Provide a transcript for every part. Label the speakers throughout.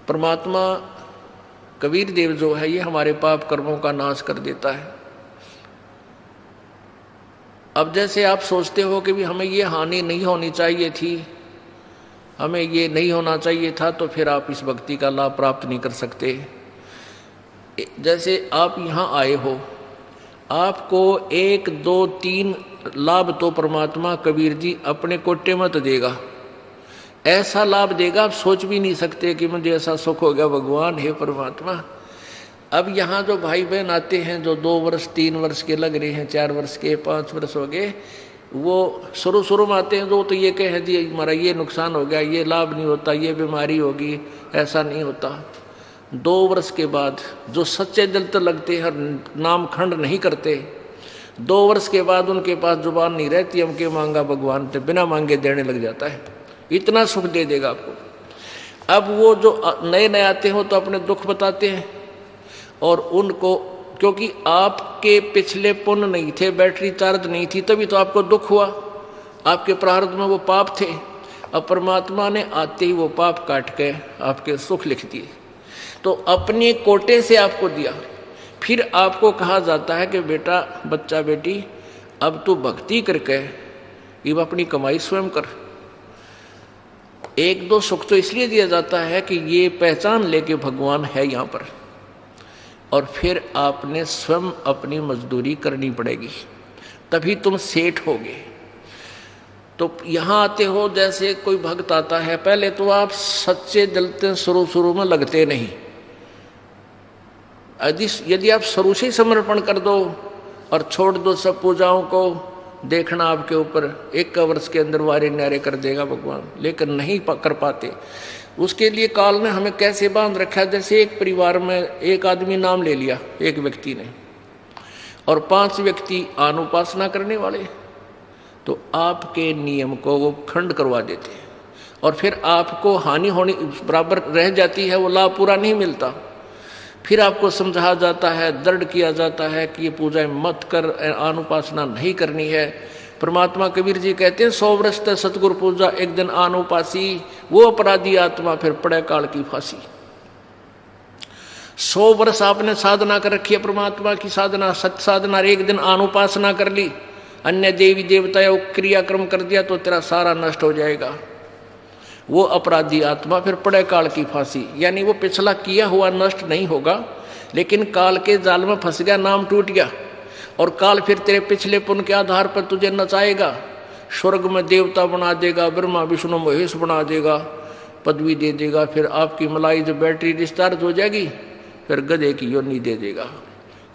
Speaker 1: परमात्मा कबीर देव जो है ये हमारे पाप कर्मों का नाश कर देता है। अब जैसे आप सोचते हो कि भी हमें ये हानि नहीं होनी चाहिए थी, हमें ये नहीं होना चाहिए था, तो फिर आप इस भक्ति का लाभ प्राप्त नहीं कर सकते। जैसे आप यहाँ आए हो, आपको 1 2 3 लाभ तो परमात्मा कबीर जी अपने कोटे मत देगा, ऐसा लाभ देगा आप सोच भी नहीं सकते कि मुझे ऐसा सुख हो गया भगवान हे परमात्मा। अब यहाँ जो भाई बहन आते हैं जो 2 वर्ष 3 वर्ष के लग रहे हैं, 4 वर्ष के 5 वर्ष हो गए, वो शुरू में आते हैं जो तो ये कह दिए हमारा ये नुकसान हो गया, ये लाभ नहीं होता, ये बीमारी होगी, ऐसा नहीं होता। 2 वर्ष के बाद जो सच्चे दिल तो लगते हैं, नाम खंड नहीं करते, 2 वर्ष के बाद उनके पास जुबान नहीं रहती, हमके मांगा भगवान तो बिना मांगे देने लग जाता है, इतना सुख दे देगा आपको। अब वो जो नए नए आते हो तो अपने दुख बताते हैं, और उनको क्योंकि आपके पिछले पुण्य नहीं थे, बैटरी चार्ज नहीं थी, तभी तो आपको दुख हुआ, आपके प्रारब्ध में वो पाप थे। अब परमात्मा ने आते ही वो पाप काट के आपके सुख लिख दिए, तो अपने कोटे से आपको दिया। फिर आपको कहा जाता है कि बेटा बच्चा बेटी अब तू भक्ति करके अब अपनी कमाई स्वयं कर। 1 2 सुख तो इसलिए दिया जाता है कि ये पहचान लेके भगवान है यहाँ पर, और फिर आपने स्वयं अपनी मजदूरी करनी पड़ेगी, तभी तुम सेठ होगे। तो यहाँ आते हो, जैसे कोई भक्त आता है, पहले तो आप सच्चे दिल से शुरू में लगते नहीं। यदि आप शुरू से ही समर्पण कर दो और छोड़ दो सब पूजाओं को, देखना आपके ऊपर 1 वर्ष के अंदर वारे न्यारे कर देगा भगवान, लेकिन नहीं कर पाते। उसके लिए काल ने हमें कैसे बांध रखा है, जैसे एक परिवार में एक आदमी नाम ले लिया एक व्यक्ति ने, और 5 व्यक्ति अनुपासना करने वाले, तो आपके नियम को वो खंड करवा देते हैं, और फिर आपको हानि होनी बराबर रह जाती है, वो लाभ पूरा नहीं मिलता। फिर आपको समझाया जाता है, दृढ़ किया जाता है कि ये पूजाएं मत कर, अनुपासना नहीं करनी है। परमात्मा कबीर जी कहते हैं 100 वर्ष तक सतगुरु पूजा, एक दिन अनुपासी, वो अपराधी आत्मा फिर पड़े काल की फांसी। 100 वर्ष आपने साधना कर रखी है, परमात्मा की साधना, सत्य साधना, एक दिन अनुपासना कर ली, अन्य देवी देवता क्रियाक्रम कर दिया, तो तेरा सारा नष्ट हो जाएगा। वो अपराधी आत्मा फिर पड़े काल की फांसी, यानी वो पिछला किया हुआ नष्ट नहीं होगा, लेकिन काल के जाल में फंस गया, नाम टूट गया, और काल फिर तेरे पिछले पुण्य के आधार पर तुझे नचाएगा, स्वर्ग में देवता बना देगा, ब्रह्मा विष्णु महेश बना देगा, पदवी दे देगा, फिर आपकी मलाई जो बैटरी डिस्चार्ज हो जाएगी, फिर गधे की योनि दे देगा,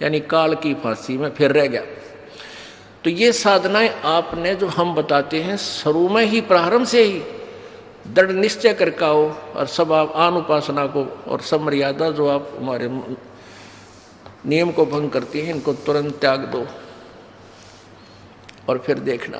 Speaker 1: यानी काल की फांसी में फिर रह गया। तो ये साधनाएं आपने जो हम बताते हैं शुरू में ही, प्रारंभ से ही दृढ़ निश्चय करके आओ, और सब आप अनुपासना को और सब मर्यादा जो आप हमारे नियम को भंग करती हैं, इनको तुरंत त्याग दो, और फिर देखना